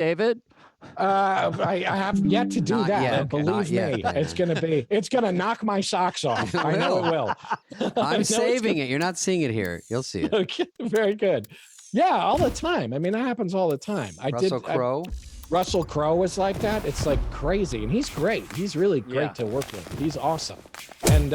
David? I have yet to do Not that. yet. And believe Not yet, me, man. it's gonna knock my socks off. I know it will. I'm saving it. You're not seeing it here. You'll see it. Okay, very good. Yeah, all the time. I mean, that happens all the time. Russell Crowe. Russell Crowe was like that. It's like crazy, and he's great. He's really great to work with. He's awesome. And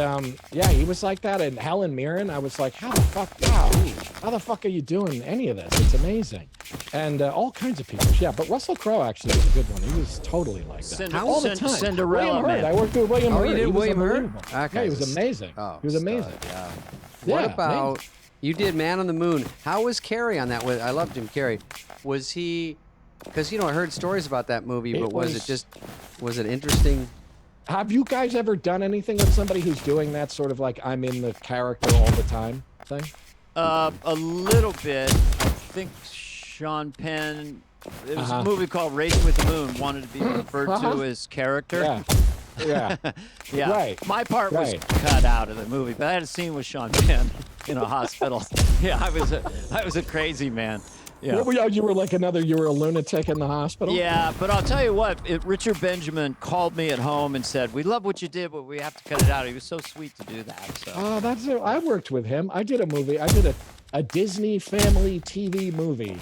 yeah, he was like that. And Helen Mirren, I was like, how the fuck are you doing any of this? It's amazing. And all kinds of people. Yeah, but Russell Crowe actually was a good one. He was totally like that. all the time. Cinderella William Hurt. I worked with William Hurt. You did William Hurt? Yeah, he was amazing. Oh, he was amazing. Yeah. Yeah, What about amazing. you did Man on the Moon? How was Carrey on that? I loved Jim Carrey. Was he? Because I heard stories about that movie, but was it interesting? Have you guys ever done anything with somebody who's doing that sort of like I'm in the character all the time thing? A little bit. I think Sean Penn. It was a movie called Racing with the Moon. Wanted to be referred to as character. Yeah. Yeah. Yeah. Right. My part was cut out of the movie, but I had a scene with Sean Penn in a hospital. Yeah, I was a crazy man. Yeah. You were a lunatic in the hospital? Yeah, but I'll tell you what, Richard Benjamin called me at home and said, we love what you did, but we have to cut it out. He was so sweet to do that. So. Oh, that's it. I worked with him. I did a movie. I did a Disney family TV movie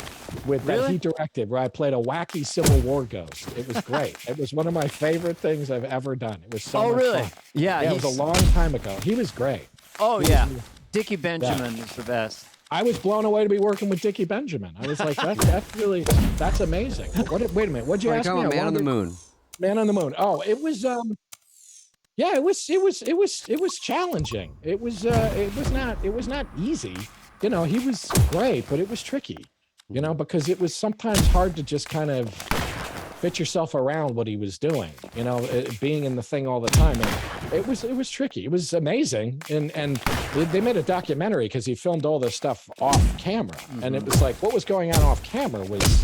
that he directed where I played a wacky Civil War ghost. It was great. It was one of my favorite things I've ever done. It was so much fun. Yeah, it was a long time ago. He was great. Oh, yeah. Dickie Benjamin is the best. I was blown away to be working with Dickie Benjamin. I was like, that's amazing. Wait a minute. What'd you ask me? Man on the Moon. Man on the Moon. Oh, it was yeah, it was challenging. It was not easy. He was great, but it was tricky. Because it was sometimes hard to just kind of fit yourself around what he was doing, being in the thing all the time. And it was tricky. It was amazing. And they made a documentary because he filmed all this stuff off camera. Mm-hmm. And it was like, what was going on off camera was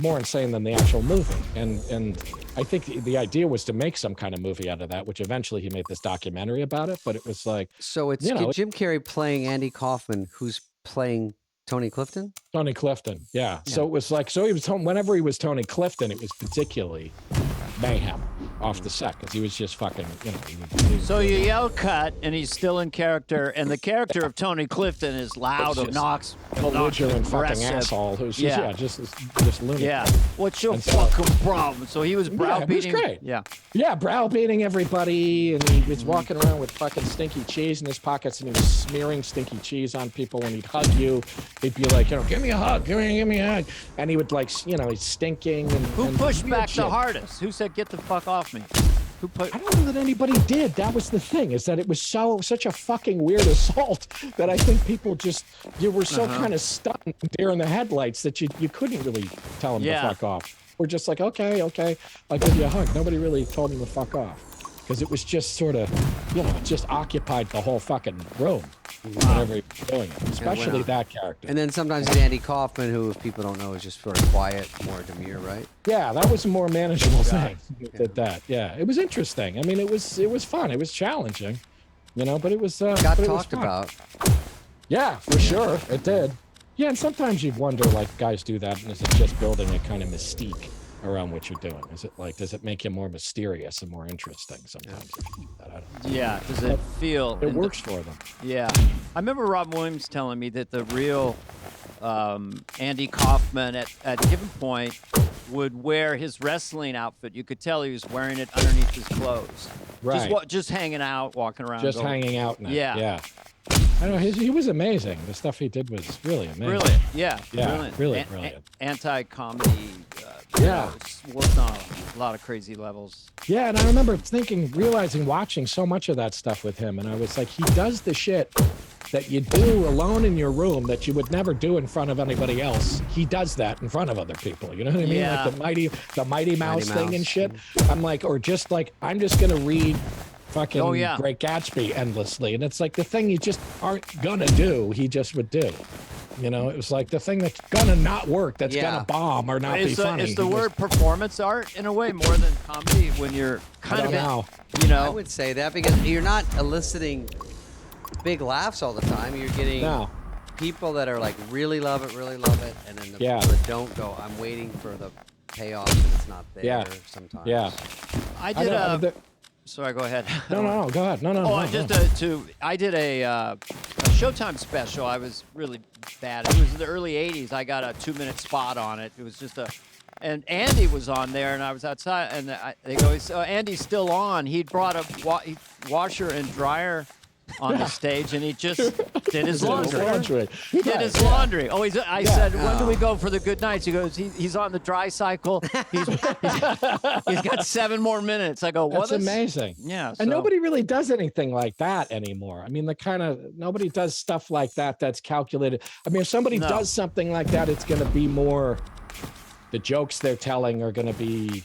more insane than the actual movie. And I think the idea was to make some kind of movie out of that, which eventually he made this documentary about it. But it was like, so it's Jim Carrey playing Andy Kaufman, who's playing Tony Clifton? Tony Clifton, yeah. So it was like, he was whenever he was Tony Clifton, it was particularly mayhem off the set because he was just fucking, So you yell cut, and he's still in character, and the character of Tony Clifton is loud, obnoxious, belligerent fucking asshole who's just lunatic. Yeah. What's your fucking problem? So he was browbeating. It was great. Yeah. Yeah, browbeating everybody, and he was walking around with fucking stinky cheese in his pockets, and he was smearing stinky cheese on people. When he'd hug you, he'd be like, give me a hug, give me a hug, and he would he's stinking. And who pushed back the hardest? Who said, "Get the fuck off me"? I don't know that anybody did. That was the thing, is that it was such a fucking weird assault that I think people you were so kind of stunned deer in the headlights that you couldn't really tell him to fuck off. We're just like, okay, I'll give you a hug. Nobody really told him to fuck off because it was just sort of, it just occupied the whole fucking room whenever he was doing it, especially that character. And then sometimes it's Andy Kaufman, who, if people don't know, is just sort of quiet, more demure, right? Yeah, that was a more manageable thing. Yeah, it was interesting. I mean, it was fun. It was challenging, but it was got talked about. Yeah, for sure, it did. Yeah, and sometimes you wonder, like, guys do that, and is it just building a kind of mystique around what you're doing? Is it does it make you more mysterious and more interesting sometimes? If you do that? I don't know. Yeah, does it feel... It works for them. Yeah. I remember Rob Williams telling me that the real Andy Kaufman at a given point would wear his wrestling outfit. You could tell he was wearing it underneath his clothes. Right. Just hanging out, walking around. Just hanging out in it. Yeah. I know he was amazing. The stuff he did was really amazing. Brilliant, yeah, brilliant. Really brilliant. Anti-comedy. Worked on a lot of crazy levels. Yeah, and I remember realizing, watching so much of that stuff with him, and I was like, he does the shit that you do alone in your room that you would never do in front of anybody else. He does that in front of other people. You know what I mean? Yeah. Like the Mighty Mouse thing and shit. I'm like, or just like, I'm just gonna read fucking Great Gatsby endlessly, and it's like the thing you just aren't gonna do, he just would do. It was like the thing that's gonna not work, that's gonna bomb or not be funny. Is the word performance art in a way more than comedy when you're kind of I would say that because you're not eliciting big laughs all the time. You're getting people that are like really love it, and then the Yeah. people that don't go, I'm waiting for the payoff and it's not there Yeah. sometimes. Yeah. I did don't- a. Sorry, go ahead. No, go ahead. No. Oh, no, just no. I did a Showtime special. I was really bad. It was in the early '80s. I got a 2-minute spot on it. It was just and Andy was on there, and I was outside, and they go, "So Andy's still on." He'd brought a washer and dryer on the stage, and he just did his laundry. He Did does, his yeah. laundry. Oh, I said, when do we go for the good nights? He goes, he's on the dry cycle. He's got 7 more minutes. I go, what? That's amazing. Yeah. And nobody really does anything like that anymore. I mean, nobody does stuff like that that's calculated. I mean, if somebody No. does something like that, it's going to be more, the jokes they're telling are going to be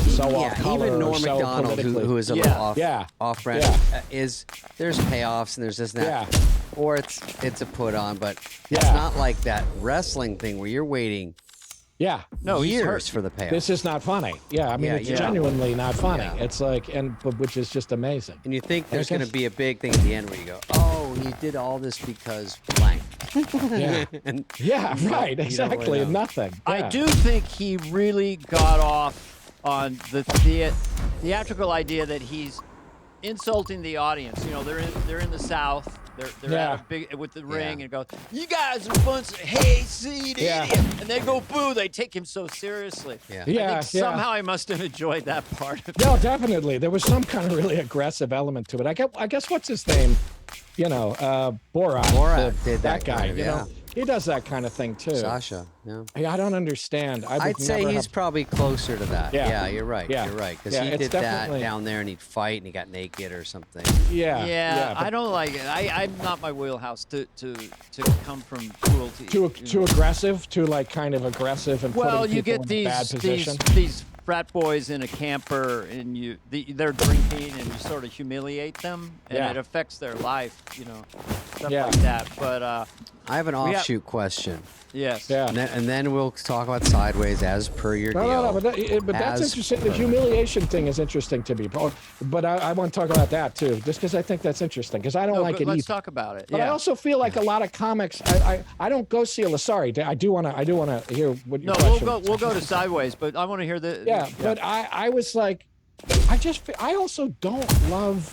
so off color. Even or Norm so Macdonald, politically. who is a Yeah. little off brand, is there's payoffs and there's this and that, Yeah. or it's a put on, but it's Yeah. not like that wrestling thing where you're waiting Yeah. No, he's hurt. years for the payoff. This is not funny. Yeah. I mean, Yeah, it's yeah. genuinely not funny. Yeah. It's like, which is just amazing. And you think there's I going to guess- be a big thing at the end where you go, oh, he did all this because blank. Yeah. And Yeah. Right. you don't really Exactly. know. Nothing. I Yeah. do think he really got off on the theatrical idea that he's insulting the audience. You know, they're in the South. They're Yeah. at a big with the ring Yeah. and goes, "You guys are a bunch of hayseed Yeah. idiots," and they go boo. They take him so seriously. Yeah. I Yeah. think somehow I must have enjoyed that part of it. No, definitely. There was some kind of really aggressive element to it. I guess what's his name? You know, Borat. Borat did that that guy. kind of, you know, he does that kind of thing too. Sasha, yeah. Hey, I don't understand. I'd say he's probably closer to that. Yeah. Yeah, you're right. Yeah. You're right. Because Yeah, he it's did that definitely- down there and he'd fight and he got naked or something. Yeah. Yeah, but I don't like it. I'm not my wheelhouse to come from cruelty. too aggressive, too like kind of aggressive and Well, putting you people get in a bad these position. these frat boys in a camper, and they're drinking, and you sort of humiliate them, and Yeah. it affects their life, you know, stuff Yeah. like that. But I have an have- offshoot question. yes, Yeah. And then we'll talk about Sideways as per your deal. No, but that's As interesting. The per- humiliation thing is interesting to me, but I want to talk about that too, just because I think that's interesting. Because I don't No, like it let's either. talk about it. But I yeah. also feel like a lot of comics. I don't go see a. Sorry, I do want to hear what your No, question. we'll go to Sideways, but I want to hear the. Yeah, but I was like, I also don't love.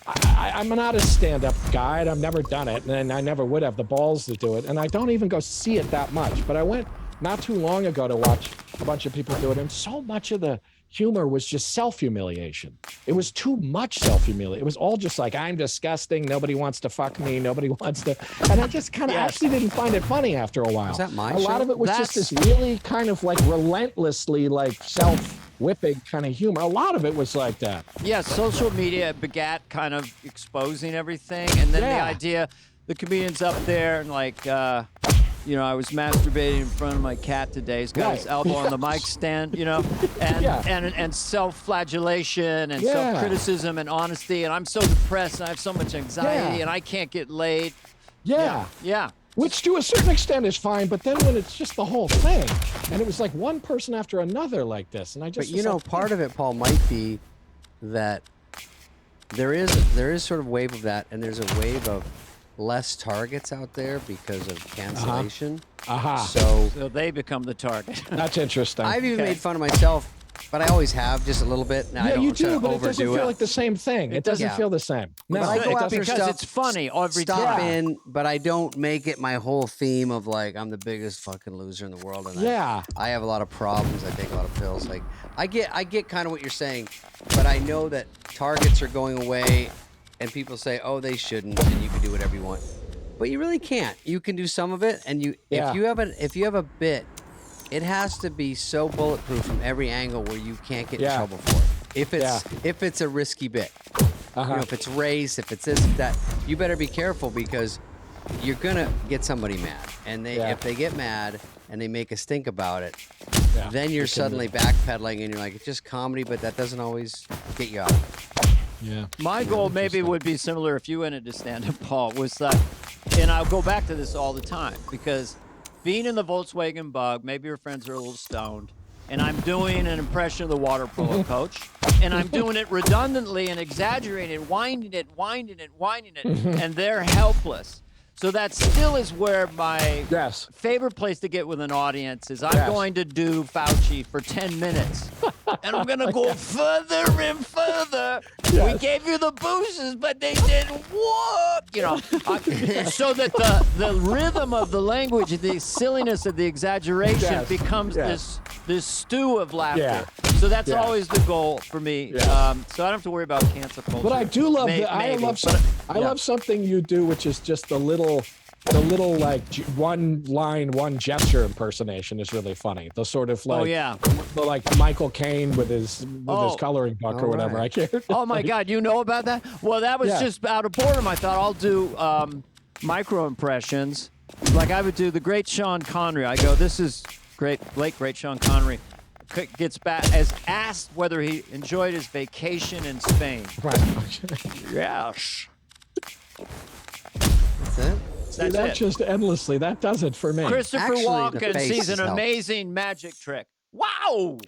I'm not a stand-up guy, and I've never done it, and I never would have the balls to do it, and I don't even go see it that much. But I went not too long ago to watch a bunch of people do it, and so much of the humor was just self-humiliation. It was too much self-humiliation. It was all just like, I'm disgusting. Nobody wants to fuck me. Nobody wants to. And I just kind of Yes. actually didn't find it funny after a while. Was that my A lot show? of it was just That's- this really kind of like relentlessly like self-whipping kind of humor. A lot of it was like that. Yeah, social media begat kind of exposing everything, and then the Yeah. idea, the comedian's up there and like, you know, I was masturbating in front of my cat today. He's got his Right. elbow on the mic stand, you know, and Yeah. and self-flagellation and Yeah. self-criticism and honesty. And I'm so depressed and I have so much anxiety Yeah. and I can't get laid. Yeah. Yeah. Which to a certain extent is fine, but then when it's just the whole thing, and it was like one person after another like this, and I But just you was know, like, part of it, Paul, might be that there is sort of wave of that, and there's a wave of less targets out there because of cancellation. aha, So they become the target. that's interesting. I've even Okay. made fun of myself, but I always have just a little bit. Now, I yeah, don't you try do, to but it doesn't overdo feel like the same thing. It doesn't Yeah. feel the same. No, But I go It's after because stuff, it's funny every stop time. in, but I don't make it my whole theme of like I'm the biggest fucking loser in the world. And Yeah. I have a lot of problems. I take a lot of pills. Like I get kind of what you're saying, but I know that targets are going away, and people say, oh, they shouldn't, and you can do whatever you want, but you really can't. You can do some of it, and Yeah. if you have a bit, it has to be so bulletproof from every angle where you can't get in Yeah. trouble for it. Yeah. If it's a risky bit. You know, if it's race, if it's this, that, you better be careful because you're gonna get somebody mad, and Yeah. if they get mad and they make a stink about it, Yeah. then you're You can- suddenly backpedaling, and you're like, it's just comedy, but that doesn't always get you out. Yeah. My goal maybe would be similar if you went into stand-up, Paul, was that, and I'll go back to this all the time, because being in the Volkswagen Bug, maybe your friends are a little stoned, and I'm doing an impression of the water polo coach, and I'm doing it redundantly and exaggerating, winding it, and they're helpless. So that still is where my Yes. favorite place to get with an audience is I'm Yes. going to do Fauci for 10 minutes. And I'm going to go further and further. We Yes. gave you the boosters, but they didn't work. You know, so that the rhythm of the language, the silliness of the exaggeration Yes. becomes Yes. this stew of laughter. Yeah. So that's Yeah. always the goal for me. Yes. So I don't have to worry about cancel culture. But I do love I Maybe, love but- I love something you do, which is just the little like one line, one gesture impersonation is really funny. The sort of like, Oh yeah. the like Michael Caine with his Oh. coloring book Oh, or whatever. right. I can't. Oh my God, you know about that? Well, that was Yeah. just out of boredom. I thought I'll do micro impressions. Like I would do the great Sean Connery. I go, this is great, late great Sean Connery. Gets back as asked whether he enjoyed his vacation in Spain. Right. Yes. That's it. See, That's that it. just endlessly. That does it for me. Christopher Actually, the Walken face sees an helps. amazing magic trick. Wow.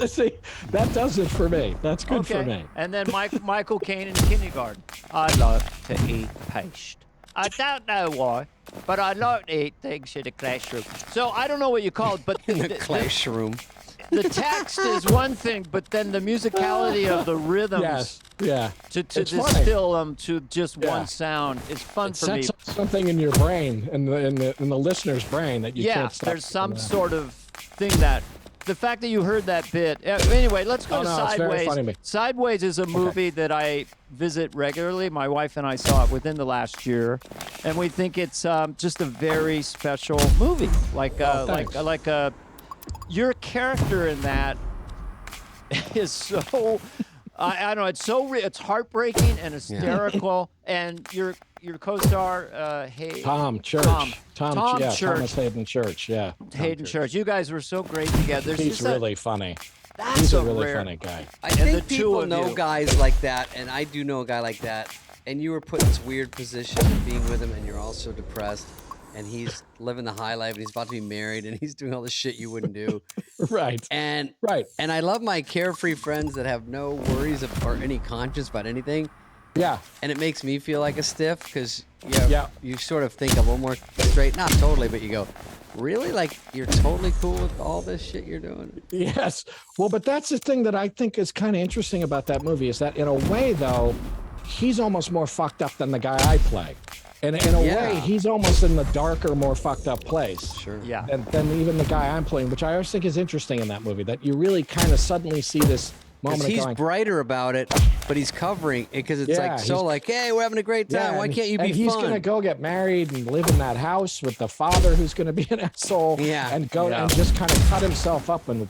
See, that does it for me. That's good Okay. for me. And then Michael Caine in kindergarten. I like to eat paste. I don't know why, but I like to eat things in the classroom. So I don't know what you call it, but In the classroom. the text is one thing, but then the musicality of the rhythms Yes. Yeah. to It's funny. distill them to just Yeah. one sound is fun It for me. sets up something in your brain, in the listener's brain that you Yeah, can't stop. there's some from that. sort of thing that the fact that you heard that bit. Anyway, let's go Oh, to no, it's very Sideways. funny to me. Sideways is a movie that I visit regularly. My wife and I saw it within the last year, and we think it's just a very special movie. thanks. Your character in that is so. I don't know. It's so it's heartbreaking and hysterical, and your co-star, Tom Church. Tom yeah, Church. Thomas Hayden Church. Yeah. Hayden Church. You guys were so great together. There's He's just really funny. that's He's a a really rare, funny guy. I And think the two people of know you. guys like that, and I do know a guy like that. And you were put in this weird position of being with him, and you're also depressed. And he's living the high life, and he's about to be married, and he's doing all the shit you wouldn't do. Right. And Right. and I love my carefree friends that have no worries or any conscience about anything. Yeah. And it makes me feel like a stiff because Yeah. you sort of think a little more straight. Not totally, but you go, really? Like you're totally cool with all this shit you're doing? Yes. Well, but that's the thing that I think is kind of interesting about that movie is that in a way, though, he's almost more fucked up than the guy I play. And in a Yeah. way, he's almost in the darker, more fucked up place. Sure. Yeah. Than even the guy I'm playing, which I always think is interesting in that movie, that you really kind of suddenly see this moment Because of he's going, brighter about it, but he's covering it because it's Yeah, like so he's- like, hey, we're having a great time. Why and- can't you be and he's fun? gonna go get married and live in that house with the father who's gonna be an asshole. Yeah. And go Yeah. and just kind of cut himself up and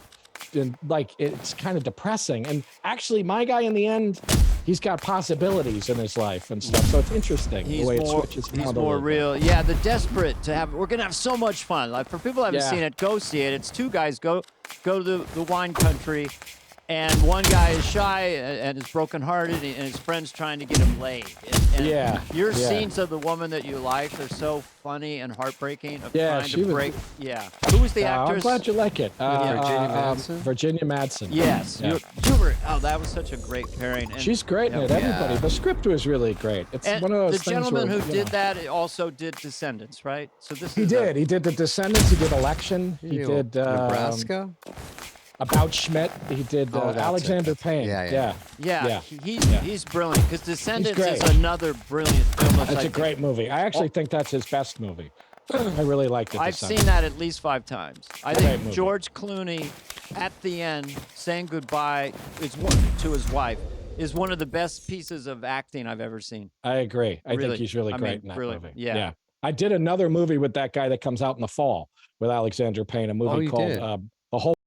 like it's kind of depressing. And actually, my guy in the end, he's got possibilities in his life and stuff. So it's interesting He's the way it more, switches. he's around a more little bit. real. Yeah, the desperate to have. We're gonna have so much fun. Like for people who haven't Yeah. seen it, go see it. It's two guys go to the wine country, and one guy is shy and is brokenhearted, and his friend's trying to get him laid. And Yeah, your yeah. scenes of the woman that you like are so funny and heartbreaking. Of Yeah, trying she to was- break. Yeah. Who was the I'm actress? glad you like it. Virginia Madsen? Virginia Madsen. Yes, Yeah. you were. Oh, that was such a great pairing. And, She's great in it. Yeah. Everybody. The script was really great. It's And one of those the things gentleman where, who you did know. that also did Descendants, right? So this He is did. He did The Descendants. He did Election. He Ew, did Nebraska. About Schmidt. He did Oh, that's it. Alexander Payne. Yeah, yeah. Yeah, Yeah. he's brilliant because Descendants is great. another brilliant film. That's a great movie. I actually think that's his best movie. I really liked it. I've seen that at least 5 times. I Great think movie. George Clooney at the end saying goodbye to his wife is one of the best pieces of acting I've ever seen. I agree. I Really. think he's really I great mean, in that brilliant. movie. Yeah. I did another movie with that guy that comes out in the fall with Alexander Payne, a movie you called did? The Whole